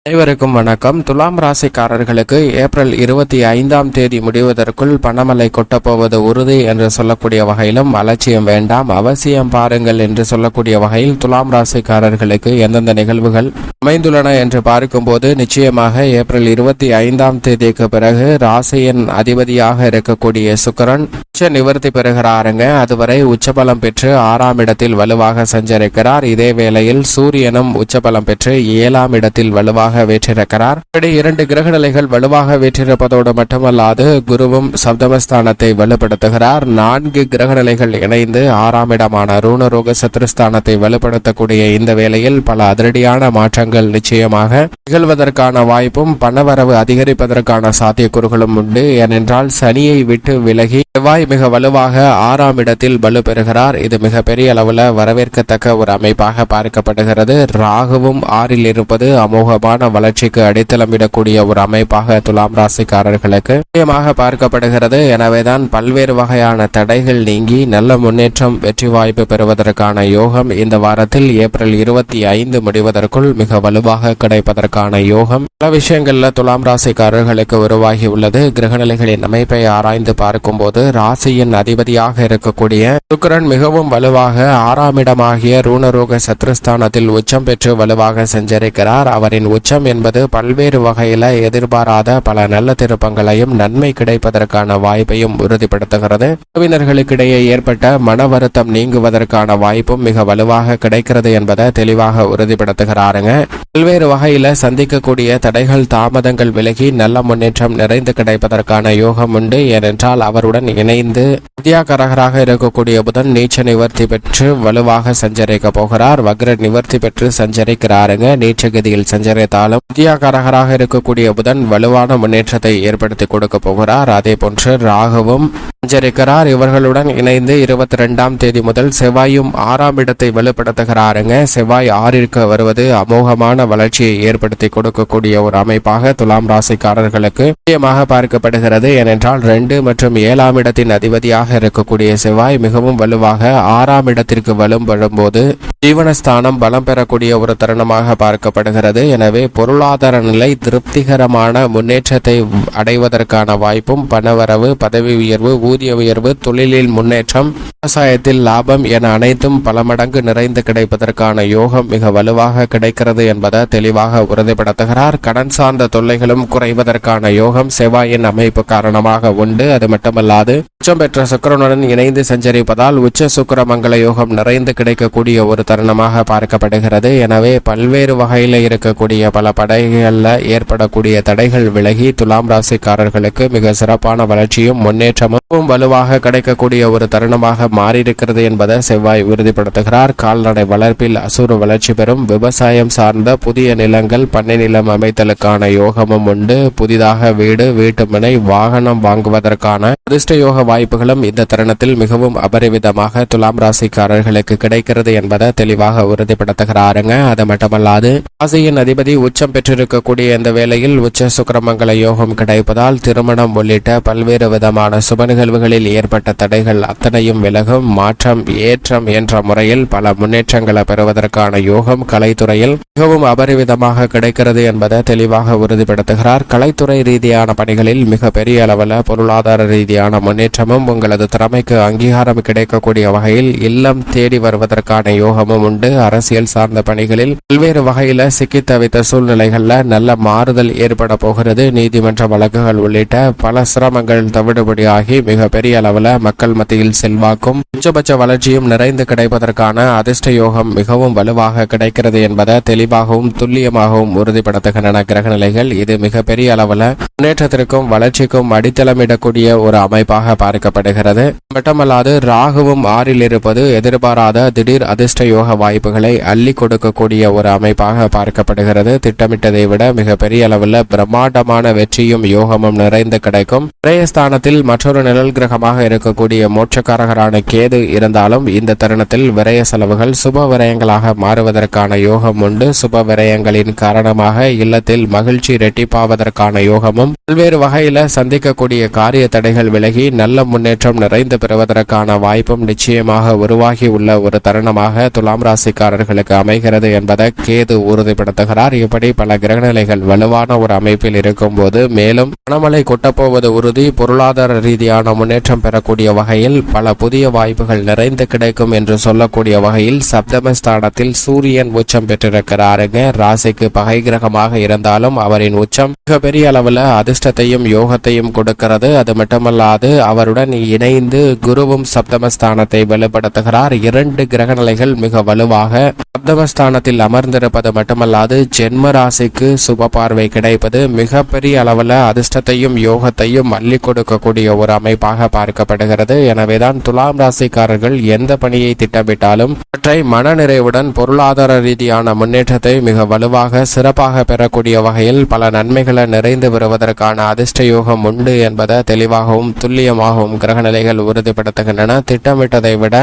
அனைவருக்கும் வணக்கம். துலாம் ராசிக்காரர்களுக்கு ஏப்ரல் 25ஆம் தேதி முடிவதற்குள் பணமழை கொட்டப்போவது உறுதி என்று சொல்லக்கூடிய வகையிலும் அலட்சியம் வேண்டாம், அவசியம் பாருங்கள் என்று சொல்லக்கூடிய வகையில் துலாம் ராசிக்காரர்களுக்கு எந்தெந்த நிகழ்வுகள் அமைந்துள்ளன என்று பார்க்கும்போது நிச்சயமாக ஏப்ரல் 25ஆம் தேதிக்கு பிறகு ராசியின் அதிபதியாக இருக்கக்கூடிய சுக்கிரன் உச்ச நிவர்த்தி பெறுகிறாருங்க. அதுவரை உச்சபலம் பெற்று 6ஆம் இடத்தில் வலுவாக சஞ்சரிக்கிறார். இதே வேளையில் சூரியனும் உச்சபலம் பெற்று 7ஆம் இடத்தில் வலுவாக வீற்றிருக்கிறார். இப்படி 2 கிரக நிலைகள் வலுவாக வீற்றிருப்பதோடு மட்டுமல்லாது குருவும் சப்தமஸ்தானத்தை வலுப்படுத்துகிறார். 4 கிரக நிலைகள் இணைந்து 6ஆம் இடமான ரூணரோக சத்ருஸ்தானத்தை வலுப்படுத்தக்கூடிய இந்த வேளையில் பல அதிரடியான மாற்றங்கள் நிச்சயமாக நிகழ்வதற்கான வாய்ப்பும் பணவரவு அதிகரிப்பதற்கான சாத்தியக்கூறுகளும் உண்டு. ஏனென்றால் சனியை விட்டு விலகி செவ்வாய் மிக வலுவாக 6ஆம் இடத்தில் வலு பெறுகிறார். இது மிக பெரிய அளவில் வரவேற்கத்தக்க ஒரு அமைப்பாக பார்க்கப்படுகிறது. ராகுவும் 6இல் இருப்பது அமோகமான வளர்ச்சிக்கு அடித்தளமிடக்கூடிய ஒரு அமைப்பாக துலாம் ராசிக்காரர்களுக்கு முக்கியமாக பார்க்கப்படுகிறது. எனவேதான் பல்வேறு வகையான தடைகள் நீங்கி நல்ல முன்னேற்றம் வெற்றி வாய்ப்பு பெறுவதற்கான யோகம் இந்த வாரத்தில் ஏப்ரல் 25 முடிவதற்குள் மிக வலுவாக கிடைப்பதற்கான யோகம் பல விஷயங்கள்ல துலாம் ராசிக்காரர்களுக்கு உருவாகி உள்ளது. கிரகநிலைகளின் அமைப்பை ஆராய்ந்து பார்க்கும்போது ராசியின் அதிபதியாக இருக்கக்கூடிய சுக்கிரன் மிகவும் வலுவாக 6ஆம் இடமாகிய ரூணரோக சத்ருஸ்தானத்தில் உச்சம் பெற்று வலுவாக சஞ்சரிக்கிறார். அவரின் உச்சம் என்பது பல்வேறு வகையில எதிர்பாராத பல நல்ல திருப்பங்களையும் நன்மை கிடைப்பதற்கான வாய்ப்பையும் உறுதிப்படுத்துகிறது. உறவினர்களுக்கிடையே ஏற்பட்ட மன வருத்தம் நீங்குவதற்கான வாய்ப்பும் மிக வலுவாக கிடைக்கிறது என்பதை தெளிவாக உறுதிப்படுத்துகிறாருங்க. பல்வேறு வகையில சந்திக்கக்கூடிய தடைகள் தாமதங்கள் விலகி நல்ல முன்னேற்றம் நிறைந்து கிடைப்பதற்கான யோகம் உண்டு. ஏனென்றால் அவருடன் இணைந்து வித்யாகரகராக இருக்கக்கூடிய புதன் நீச்ச நிவர்த்தி பெற்று வலுவாக சஞ்சரிக்க போகிறார். வக்ர நிவர்த்தி பெற்று சஞ்சரிக்கிறாருங்க. நீச்சகதியில் சஞ்சரித்தாலும் வித்யாகரகராக இருக்கக்கூடிய புதன் வலுவான முன்னேற்றத்தை ஏற்படுத்தி கொடுக்க போகிறார். அதே போன்று ராகுவும் சஞ்சரிக்கிறார். இவர்களுடன் இணைந்து 22ஆம் தேதி முதல் செவ்வாயும் 6ஆம் இடத்தை வலுப்படுத்துகிறாருங்க. செவ்வாய் 6ற்கு வருவது அமோகமான வளர்ச்சியை ஏற்படுத்தி கொடுக்கக்கூடிய ஒரு அமைப்பாக துலாம் ராசிக்காரர்களுக்கு முக்கியமாக பார்க்கப்படுகிறது. ஏனென்றால் 2 மற்றும் 7ஆம் இடத்தின் அதிபதியாக இருக்கக்கூடிய செவ்வாய் மிகவும் வலுவாக 6ஆம் இடத்திற்கு வலும் வரும்போது ஜீவனஸ்தானம் பலம் பெறக்கூடிய ஒரு தருணமாக பார்க்கப்படுகிறது. எனவே பொருளாதார நிலை திருப்திகரமான முன்னேற்றத்தை அடைவதற்கான வாய்ப்பும் பணவரவு, பதவி உயர்வு, ஊதிய உயர்வு, தொழிலில் முன்னேற்றம், விவசாயத்தில் லாபம் என அனைத்தும் பல மடங்கு நிறைந்து கிடைப்பதற்கான யோகம் மிக வலுவாக கிடைக்கிறது என்பதை தெளிவாக உறுதிப்படுத்துகிறார். கடன் சார்ந்த தொல்லைகளும் குறைவதற்கான யோகம் செவ்வாயின் அமைப்பு காரணமாக உண்டு. அது மட்டுமல்லாது உச்சம் பெற்ற சுக்கிரனுடன் இணைந்து சஞ்சரிப்பதால் உச்ச சுக்கிர மங்கள யோகம் நிறைந்து கிடைக்கக்கூடிய ஒரு தருணமாக பார்க்கப்படுகிறது. எனவே பல்வேறு வகையில் இருக்கக்கூடிய பல படைகளில் ஏற்படக்கூடிய தடைகள் விலகி துலாம் ராசிக்காரர்களுக்கு மிக சிறப்பான வளர்ச்சியும் முன்னேற்றமும் வலுவாக கிடைக்கக்கூடிய ஒரு தருணமாக மாறியிருக்கிறது என்பதை செவ்வாய் உறுதிப்படுத்துகிறார். கால்நடை வளர்ப்பில் அசுர வளர்ச்சி பெறும். விவசாயம் சார்ந்த புதிய நிலங்கள், பண்ணை நிலம் அமைத்தலுக்கான யோகமும் உண்டு. புதிதாக வீடு, வீட்டு மனை, வாகனம் வாங்குவதற்கான அதிர்ஷ்ட யோக வாய்ப்புகளும் இந்த தருணத்தில் மிகவும் அபரிவிதமாக துலாம் ராசிக்காரர்களுக்கு கிடைக்கிறது என்பதை தெளிவாக உறுதிப்படுத்துகிறாருங்க. அது மட்டுமல்லாது ராசியின் அதிபதி உச்சம் பெற்றிருக்கக்கூடிய இந்த வேளையில் உச்ச சுக்கிரமங்கல யோகம் கிடைப்பதால் திருமணம் உள்ளிட்ட பல்வேறு விதமான சுப நிகழ்வுகளில் ஏற்பட்ட தடைகள் அத்தனையும் விலகும். மாற்றம், ஏற்றம் என்ற முறையில் பல முன்னேற்றங்களை பெறுவதற்கான யோகம் கலைத்துறையில் மிகவும் அபரிவிதமாக கிடைக்கிறது என்பதை தெளிவாக உறுதிப்படுத்துகிறார். கலைத்துறை ரீதியான பணிகளில் மிக பெரிய அளவில் பொருளாதார ரீதியான முன்னேற்றமும் உங்களது திறமைக்கு அங்கீகாரம் கிடைக்கக்கூடிய வகையில் இல்லம் தேடி வருவதற்கான யோகமும் உண்டு. அரசியல் சார்ந்த பணிகளில் பல்வேறு வகையில சிக்கி தவித்த சூழ்நிலைகள்ல நல்ல மாறுதல் ஏற்பட போகிறது. நீதிமன்ற வழக்குகள் உள்ளிட்ட பல சிரமங்கள் தவிடுபடியாகி மிக பெரிய அளவில் மக்கள் மத்தியில் செல்வாக்கும் உச்சபட்ச வளர்ச்சியும் நிறைந்து கிடைப்பதற்கான அதிர்ஷ்ட யோகம் மிகவும் வலுவாக கிடைக்கிறது என்பதை தெளிவாகவும் துல்லியமாகவும் உறுதிப்படுத்துகின்றன கிரகநிலைகள். இது மிக பெரிய அளவில் முன்னேற்றத்திற்கும் வளர்ச்சிக்கும் அடித்தளமிடக்கூடிய ஒரு அமைப்பாக பார்க்கப்படுகிறது. மட்டுமல்லாது ராகுவும் 6இல் இருப்பது எதிர்பாராத திடீர் அதிர்ஷ்ட யோக வாய்ப்புகளை அள்ளி கொடுக்கக்கூடிய ஒரு அமைப்பாக பார்க்கப்படுகிறது. திட்டமிட்டதை விட மிக பெரிய அளவில் பிரம்மாண்டமான வெற்றியும் யோகமும் நிறைந்து கிடைக்கும். விரயஸ்தானத்தில் மற்றொரு நிழல் கிரகமாக இருக்கக்கூடிய மோட்சக்காரகரான கேது இருந்தாலும் இந்த தருணத்தில் விரய செலவுகள் சுப விரயங்களாக மாறுவதற்கான யோகம் உண்டு. சுப விரயங்களின் காரணமாக இல்லத்தில் மகிழ்ச்சி இரட்டிப்பாவதற்கான யோகமும் பல்வேறு வகையில சந்திக்கக்கூடிய காரிய தடைகள் விலகி நல்ல நல்ல முன்னேற்றம் நிறைந்து பெறுவதற்கான வாய்ப்பும் நிச்சயமாக உருவாகி உள்ள ஒரு தருணமாக துலாம் ராசிக்காரர்களுக்கு அமைகிறது என்பதை கேது உறுதிப்படுத்துகிறார். இப்படி பல கிரகநிலைகள் வலுவான ஒரு அமைப்பில் இருக்கும் போது மேலும் பணமழை கொட்டப்போவது உறுதி. பொருளாதார ரீதியான முன்னேற்றம் பெறக்கூடிய வகையில் பல புதிய வாய்ப்புகள் நிறைந்து கிடைக்கும் என்று சொல்லக்கூடிய வகையில் சப்தமஸ்தானத்தில் சூரியன் உச்சம் பெற்றிருக்கிறாருங்க. ராசிக்கு பகை கிரகமாக இருந்தாலும் அவரின் உச்சம் மிகப்பெரிய அளவில் அதிர்ஷ்டத்தையும் யோகத்தையும் கொடுக்கிறது. அது மட்டுமல்லாது அவருடன் இணைந்து குருவும் சப்தமஸ்தானத்தை வலுப்படுத்துகிறார். இரண்டு கிரகநிலைகள் மிக வலுவாக சப்தமஸ்தானத்தில் அமர்ந்திருப்பது மட்டுமல்லாது ஜென்ம ராசிக்கு சுப பார்வை கிடைப்பது மிகப்பெரிய அளவில் அதிர்ஷ்டத்தையும் யோகத்தையும் அள்ளி கொடுக்கக்கூடிய ஒரு அமைப்பாக பார்க்கப்படுகிறது. எனவேதான் துலாம் ராசிக்காரர்கள் எந்த பணியை திட்டமிட்டாலும் அவற்றை மனநிறைவுடன் பொருளாதார ரீதியான முன்னேற்றத்தை மிக வலுவாக சிறப்பாக பெறக்கூடிய வகையில் பல நன்மைகளை நிறைந்து வருவதற்கான அதிர்ஷ்ட யோகம் உண்டு என்பதை தெளிவாகவும் துல்லியமாகவும் கிரகநிலைகள் உறுதிப்படுத்துகின்றன. திட்டமிட்டதை விட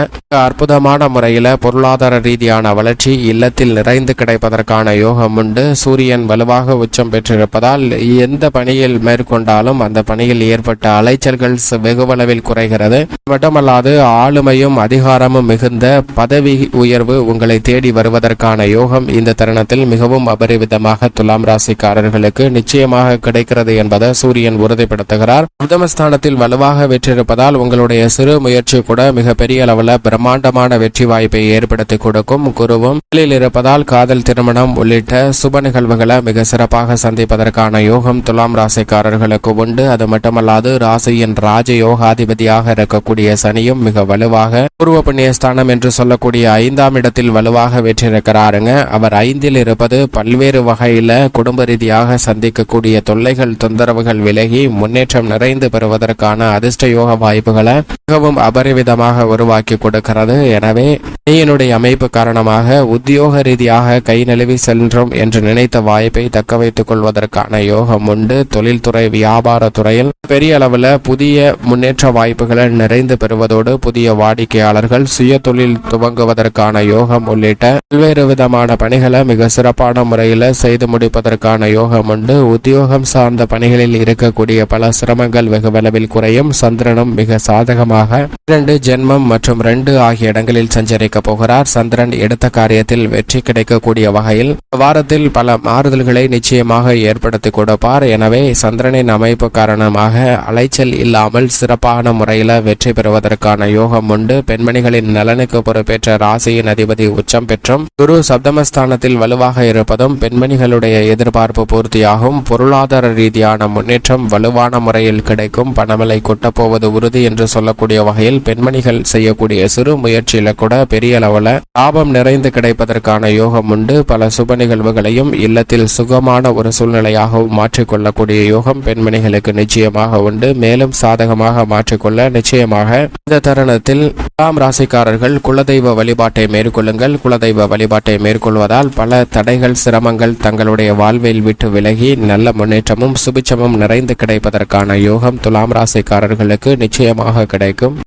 அற்புதமான முறையில் பொருளாதார ரீதியான வளர்ச்சி இல்லத்தில் நிறைந்து கிடைப்பதற்கான யோகம் உண்டு. சூரியன் வலுவாக உச்சம் பெற்றிருப்பதால் எந்த பணியில் மேற்கொண்டாலும் அந்த பணியில் ஏற்பட்ட அலைச்சல்கள் வெகுவளவில் குறைகிறது. மட்டுமல்லாது ஆளுமையும் அதிகாரமும் மிகுந்த பதவி உயர்வு உங்களை தேடி வருவதற்கான யோகம் இந்த தருணத்தில் மிகவும் அபரிவிதமாக துலாம் ராசிக்காரர்களுக்கு நிச்சயமாக கிடைக்கிறது என்பதை சூரியன் உறுதிப்படுத்துகிறார். உத்தமஸ்தானத்தில் வலுவாக வெற்றிருப்பதால் உங்களுடைய சிறு முயற்சி கூட மிகப்பெரிய அளவில் பிரம்மாண்டமான வெற்றி வாய்ப்பை ஏற்படுத்தி கொடுக்கும். குருவும் இருப்பதால் காதல், திருமணம் உள்ளிட்ட சுப நிகழ்வுகளை மிக சிறப்பாக சந்திப்பதற்கான யோகம் துலாம் ராசிக்காரர்களுக்கு உண்டு. அது மட்டுமல்லாது ராசியின் ராஜ யோகாதிபதியாக இருக்கக்கூடிய சனியும் மிக வலுவாக பூர்வ புண்ணிய ஸ்தானம் என்று சொல்லக்கூடிய 5ஆம் இடத்தில் வலுவாக வெற்றிருக்கிறாருங்க. அவர் 5இல் இருப்பது பல்வேறு வகையில குடும்ப ரீதியாக சந்திக்கக்கூடிய தொல்லைகள், தொந்தரவுகள் விலகி முன்னேற்றம் நிறைந்து பெறுவதற்கான அதிர்ஷ்ட யோக வாய்ப்புகளை மிகவும் அபரிவிதமாக உருவாக்கி கொடுக்கிறது. எனவே சனியினுடைய அமைப்பு காரணமாக உத்தியோக ரீதியாக கை நழுவி சென்றோம் என்று நினைத்த வாய்ப்பை தக்க வைத்துக் கொள்வதற்கான யோகம் உண்டு. தொழில்துறை, வியாபார துறையில் பெரிய அளவில் புதிய முன்னேற்ற வாய்ப்புகளை நிறைந்து பெறுவதோடு புதிய வாடிக்கையாளர்கள், சுய தொழில் துவங்குவதற்கான யோகம் உள்ளிட்ட பல்வேறு விதமான பணிகளை மிக சிறப்பான முறையில் செய்து முடிப்பதற்கான யோகம் உண்டு. உத்தியோகம் சார்ந்த பணிகளில் இருக்கக்கூடிய பல சிரமங்கள் வெகுவளவில் குறையும். சந்திரனும் மிக சாதகமாக 2 ஜென்மம் மற்றும் 2 ஆகிய இடங்களில் சஞ்சரிக்க போகிறார். சந்திரன் எடுத்த காரியத்தில் வெற்றி கிடைக்கக்கூடிய வகையில் வாரத்தில் பல மாறுதல்களை நிச்சயமாக ஏற்படுத்தி கொடுப்பார். எனவே சந்திரனின் அமைப்பு காரணமாக அலைச்சல் இல்லாமல் சிறப்பான முறையில் வெற்றி பெறுவதற்கான யோகம் உண்டு. பெண்மணிகளின் நலனுக்கு பொறுப்பேற்ற ராசியின் அதிபதி உச்சம் பெற்றும் குரு சப்தமஸ்தானத்தில் வலுவாக இருப்பதும் பெண்மணிகளுடைய எதிர்பார்ப்பு பூர்த்தியாகும். பொருளாதார ரீதியான முன்னேற்றம் வலுவான முறையில் கிடைக்கும். பணமழை கொட்டப்போவது உறுதி என்று சொல்லக்கூடிய வகையில் பெண்மணிகள் செய்யக்கூடிய சிறு முயற்சியில கூட பெரிய அளவில் லாபம் நிறைந்து கிடைப்பதற்கான யோகம் உண்டு. பல சுப நிகழ்வுகளையும் இல்லத்தில் சுகமான ஒரு சூழ்நிலையாகவும் மாற்றிக்கொள்ளக்கூடிய யோகம் பெண்மணிகளுக்கு நிச்சயமாக உண்டு. மேலும் சாதகமாக மாற்றிக்கொள்ள நிச்சயமாக இந்த தருணத்தில் துலாம் ராசிக்காரர்கள் குலதெய்வ வழிபாட்டை மேற்கொள்ளுங்கள். குலதெய்வ வழிபாட்டை மேற்கொள்வதால் பல தடைகள், சிரமங்கள் தங்களுடைய வாழ்வில் விட்டு விலகி நல்ல முன்னேற்றமும் சுபிச்சமும் நிறைந்து கிடைப்பதற்கான யோகம் துலாம் ராசிக்காரர்களுக்கு நிச்சயமாக கிடைக்கும்.